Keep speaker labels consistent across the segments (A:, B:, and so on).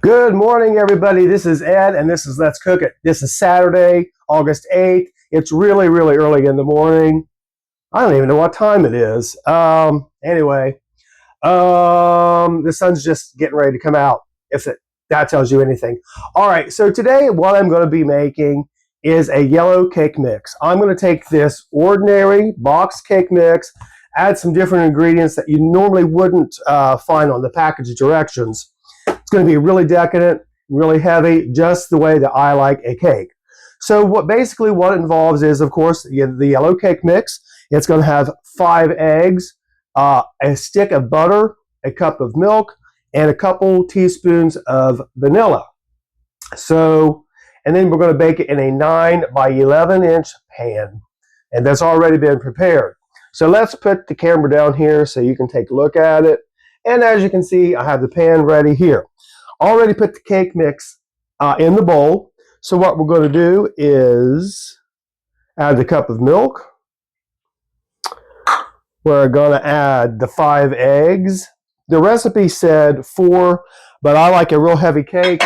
A: Good morning, everybody. This is Ed, and this is Let's Cook It. This is Saturday, August 8th. It's really, really early in the morning. I don't even know what time it is. Anyway, the sun's just getting ready to come out, if that tells you anything. All right, so today what I'm going to be making is a yellow cake mix. I'm going to take this ordinary box cake mix, add some different ingredients that you normally wouldn't find on the package directions. It's going to be really decadent, really heavy, just the way that I like a cake. So what it involves is, of course, the yellow cake mix. It's going to have 5 eggs, a stick of butter, a cup of milk, and a couple teaspoons of vanilla. And then we're going to bake it in a 9 by 11 inch pan. And that's already been prepared. So let's put the camera down here so you can take a look at it. And as you can see, I have the pan ready here. Already put the cake mix in the bowl. So what we're going to do is add the cup of milk. We're going to add the 5 eggs. The recipe said 4, but I like a real heavy cake.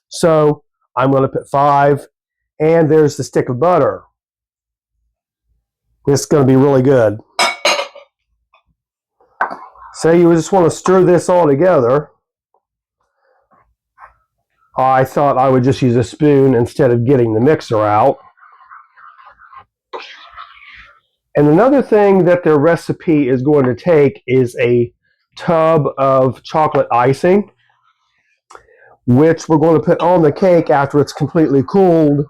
A: So I'm going to put 5. And there's the stick of butter. This is going to be really good. So you just want to stir this all together. I thought I would just use a spoon instead of getting the mixer out. And another thing that their recipe is going to take is a tub of chocolate icing, which we're going to put on the cake after it's completely cooled.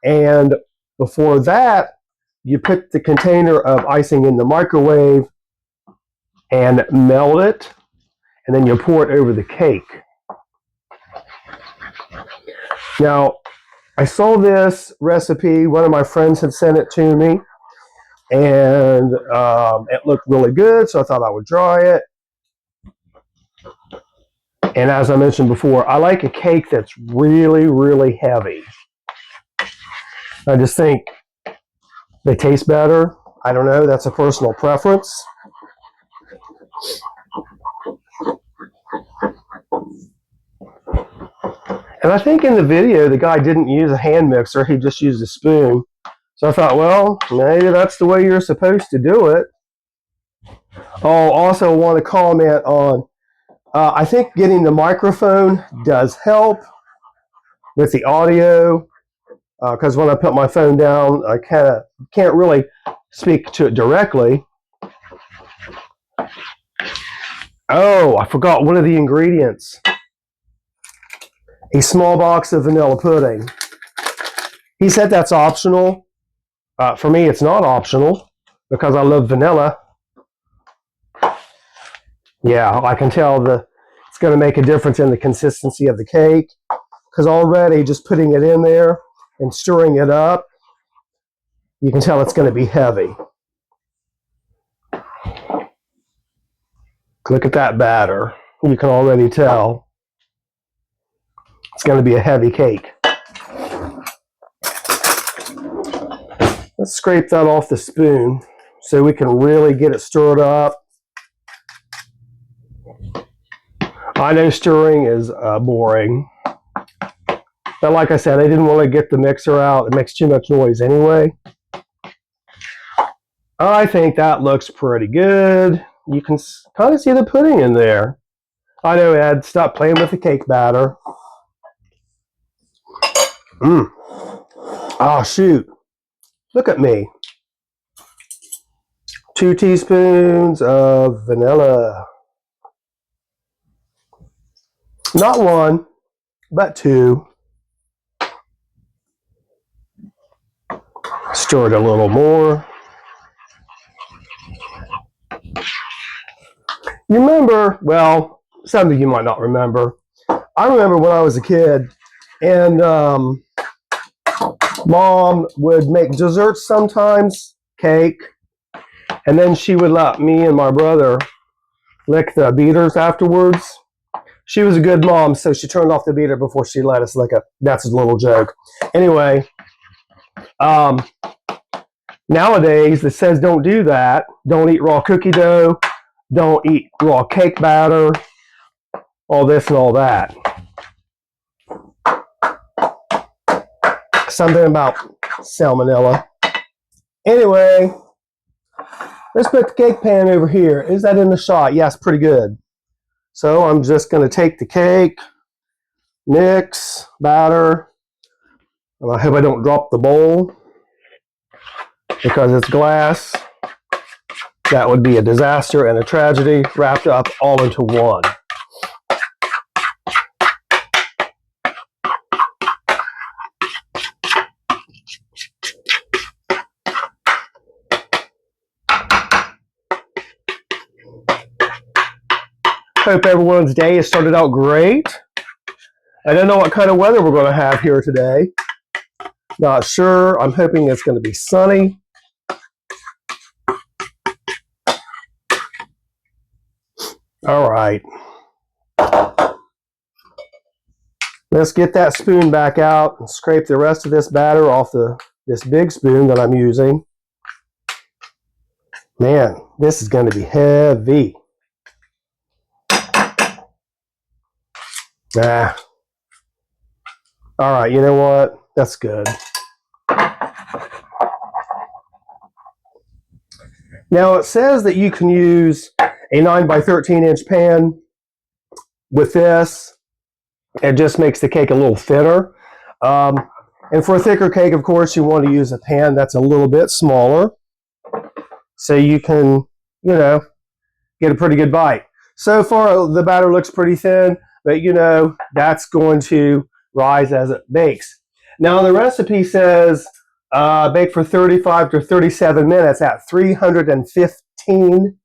A: And before that, you put the container of icing in the microwave and melt it, and then you pour it over the cake. Now, I saw this recipe. One of my friends had sent it to me, and it looked really good, so I thought I would try it. And as I mentioned before, I like a cake that's really, really heavy. I just think they taste better. I don't know, that's a personal preference. And I think in the video, the guy didn't use a hand mixer. He just used a spoon. So I thought, well, maybe that's the way you're supposed to do it. Oh, also want to comment on, I think getting the microphone does help with the audio. Because when I put my phone down, I can't really speak to it directly. Oh, I forgot one of the ingredients. A small box of vanilla pudding. He said that's optional. For me, it's not optional because I love vanilla. Yeah, I can tell it's going to make a difference in the consistency of the cake because already just putting it in there and stirring it up, you can tell it's going to be heavy. Look at that batter. You can already tell it's going to be a heavy cake. Let's scrape that off the spoon so we can really get it stirred up. I know stirring is boring. But like I said, I didn't want to get the mixer out. It makes too much noise anyway. I think that looks pretty good. You can kind of see the pudding in there. I know, Ed, stop playing with the cake batter. Oh, shoot. Look at me. 2 teaspoons of vanilla. Not 1, but 2. Stir it a little more. You remember, well, some of you might not remember. I remember when I was a kid, and Mom would make desserts sometimes, cake, and then she would let me and my brother lick the beaters afterwards. She was a good mom, so she turned off the beater before she let us lick it. That's a little joke. Anyway, nowadays it says don't do that. Don't eat raw cookie dough. Don't eat raw cake batter. All this and all that. something about salmonella. Anyway, let's put the cake pan over here. Is that in the shot? Yes, pretty good. So I'm just going to take the cake, mix, batter, and I hope I don't drop the bowl because it's glass. That would be a disaster and a tragedy wrapped up all into one. Hope everyone's day has started out great. I don't know what kind of weather we're going to have here today. Not sure. I'm hoping it's going to be sunny. All right. Let's get that spoon back out and scrape the rest of this batter off this big spoon that I'm using. Man, this is going to be heavy. Ah. All right, you know what? That's good. Now it says that you can use a 9 by 13 inch pan with this. It just makes the cake a little thinner. And for a thicker cake, of course, you want to use a pan that's a little bit smaller so you can, you know, get a pretty good bite. So far, the batter looks pretty thin, but you know, that's going to rise as it bakes. Now, the recipe says bake for 35 to 37 minutes at 315.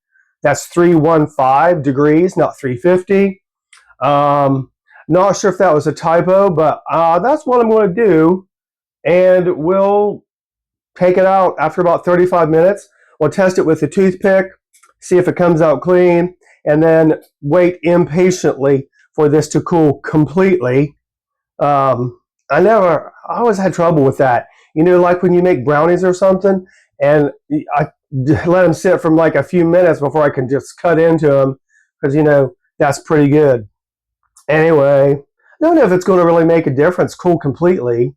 A: That's 315 degrees, not 350. Not sure if that was a typo, but that's what I'm going to do. And we'll take it out after about 35 minutes. We'll test it with a toothpick, see if it comes out clean, and then wait impatiently for this to cool completely. I always had trouble with that. You know, like when you make brownies or something, and I let them sit for like a few minutes before I can just cut into them, because, you know, that's pretty good. Anyway, I don't know if it's going to really make a difference, cool completely.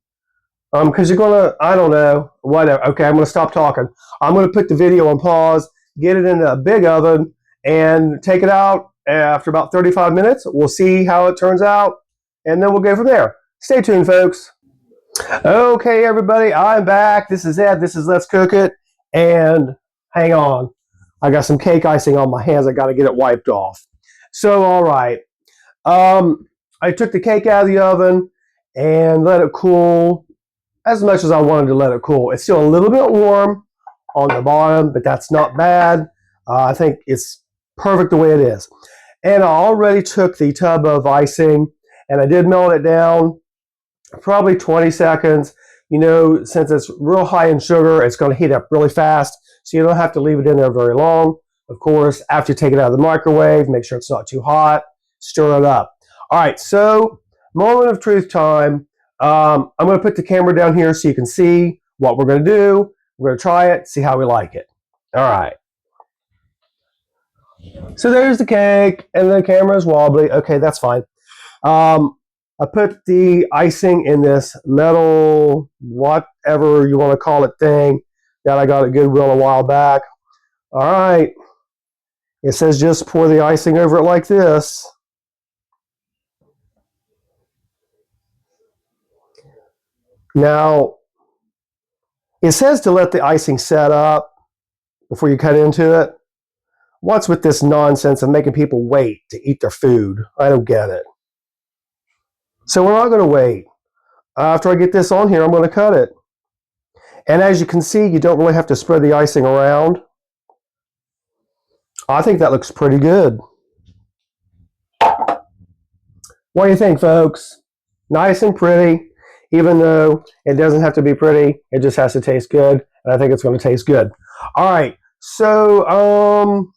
A: Because you're going to, I don't know, whatever. Okay, I'm going to stop talking. I'm going to put the video on pause, get it in a big oven, and take it out after about 35 minutes. We'll see how it turns out, and then we'll go from there. Stay tuned, folks. Okay, everybody, I'm back. This is Ed. This is Let's Cook It. And hang on. I got some cake icing on my hands. I got to get it wiped off. So, all right. I took the cake out of the oven and let it cool as much as I wanted to let it cool. It's still a little bit warm on the bottom, but that's not bad. I think it's perfect the way it is. And I already took the tub of icing and I did melt it down, probably 20 seconds. You know, since it's real high in sugar, it's going to heat up really fast, so you don't have to leave it in there very long. Of course, after you take it out of the microwave, make sure it's not too hot, stir it up. All right, so moment of truth time. I'm going to put the camera down here so you can see what we're going to do. We're going to try it, see how we like it. All right. So there's the cake, and the camera is wobbly. Okay, that's fine. I put the icing in this metal, whatever you want to call it, thing that I got at Goodwill a while back. All right. It says just pour the icing over it like this. Now, it says to let the icing set up before you cut into it. What's with this nonsense of making people wait to eat their food? I don't get it. So we're not going to wait. After I get this on here, I'm going to cut it. And as you can see, you don't really have to spread the icing around. I think that looks pretty good. What do you think, folks? Nice and pretty, even though it doesn't have to be pretty. It just has to taste good, and I think it's going to taste good. All right, so, all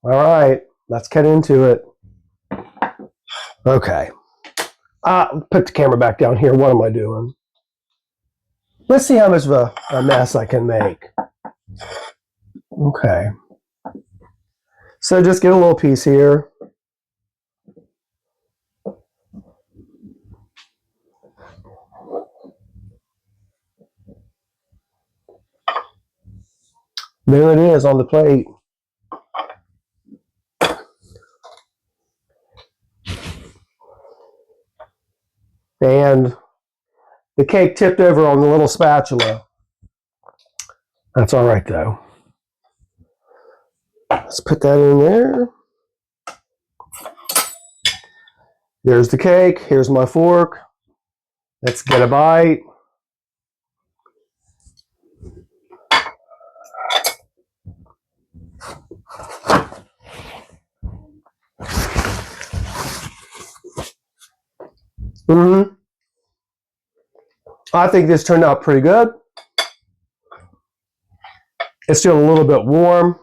A: right, let's get into it. Okay. Put the camera back down here. What am I doing? Let's see how much of a mess I can make. Okay. So just get a little piece here. There it is on the plate. And the cake tipped over on the little spatula. That's all right, though. Let's put that in there. There's the cake. Here's my fork. Let's get a bite. I think this turned out pretty good. It's still a little bit warm,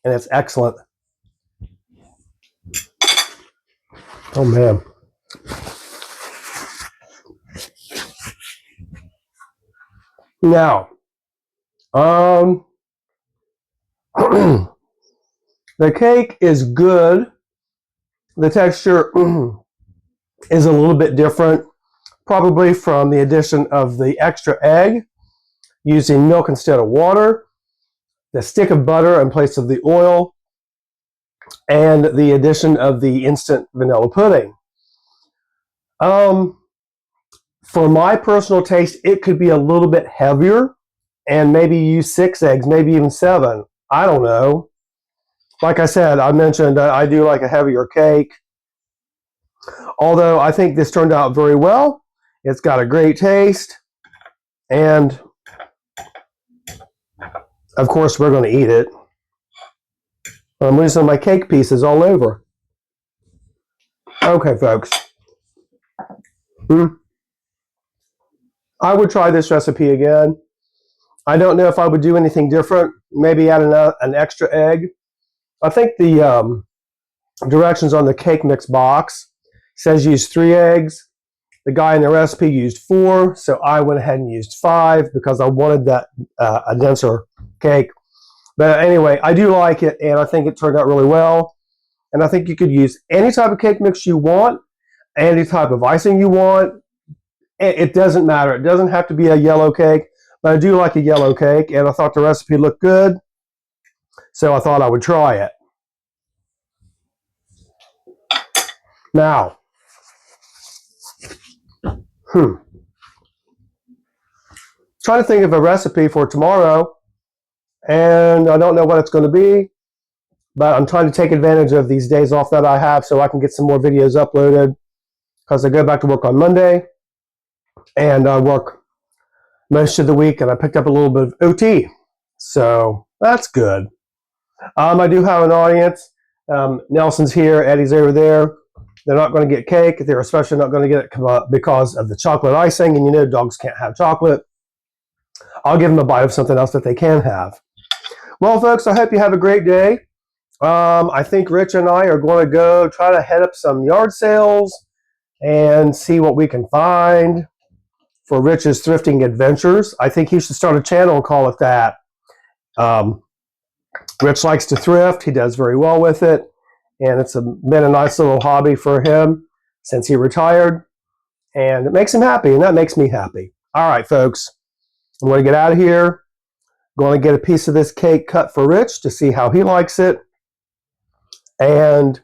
A: and it's excellent. Oh, man. Now, the cake is good. The texture is a little bit different, probably from the addition of the extra egg, using milk instead of water, the stick of butter in place of the oil, and the addition of the instant vanilla pudding. For my personal taste, it could be a little bit heavier and maybe use 6 eggs, maybe even 7. I don't know. Like I said, I mentioned I do like a heavier cake. Although I think this turned out very well. It's got a great taste. And of course, we're going to eat it. I'm losing my cake pieces all over. Okay, folks. I would try this recipe again. I don't know if I would do anything different. Maybe add an extra egg. I think the directions on the cake mix box says use 3 eggs. The guy in the recipe used 4, so I went ahead and used 5 because I wanted that a denser cake. But anyway, I do like it, and I think it turned out really well. And I think you could use any type of cake mix you want, any type of icing you want. It doesn't matter. It doesn't have to be a yellow cake, but I do like a yellow cake, and I thought the recipe looked good, so I thought I would try it. Now, trying to think of a recipe for tomorrow, and I don't know what it's going to be, but I'm trying to take advantage of these days off that I have so I can get some more videos uploaded, because I go back to work on Monday, and I work most of the week, and I picked up a little bit of OT, so that's good. I do have an audience. Nelson's here, Eddie's over there. They're not going to get cake. They're especially not going to get it because of the chocolate icing, and you know dogs can't have chocolate. I'll give them a bite of something else that they can have. Well, folks, I hope you have a great day. I think Rich and I are going to go try to head up some yard sales and see what we can find for Rich's thrifting adventures. I think he should start a channel and call it that. Rich likes to thrift. He does very well with it. And it's been a nice little hobby for him since he retired. And it makes him happy, and that makes me happy. All right, folks. I'm going to get out of here. Going to get a piece of this cake cut for Rich to see how he likes it. And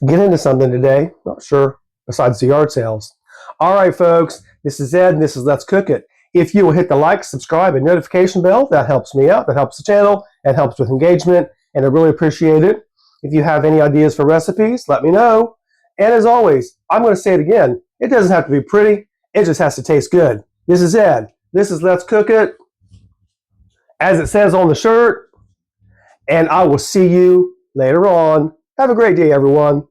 A: get into something today. Not sure, besides the yard sales. All right, folks. This is Ed, and this is Let's Cook It. If you will hit the like, subscribe, and notification bell, that helps me out. That helps the channel. It helps with engagement, and I really appreciate it. If you have any ideas for recipes, let me know. And as always, I'm going to say it again. It doesn't have to be pretty. It just has to taste good. This is Ed. This is Let's Cook It, as it says on the shirt. And I will see you later on. Have a great day, everyone.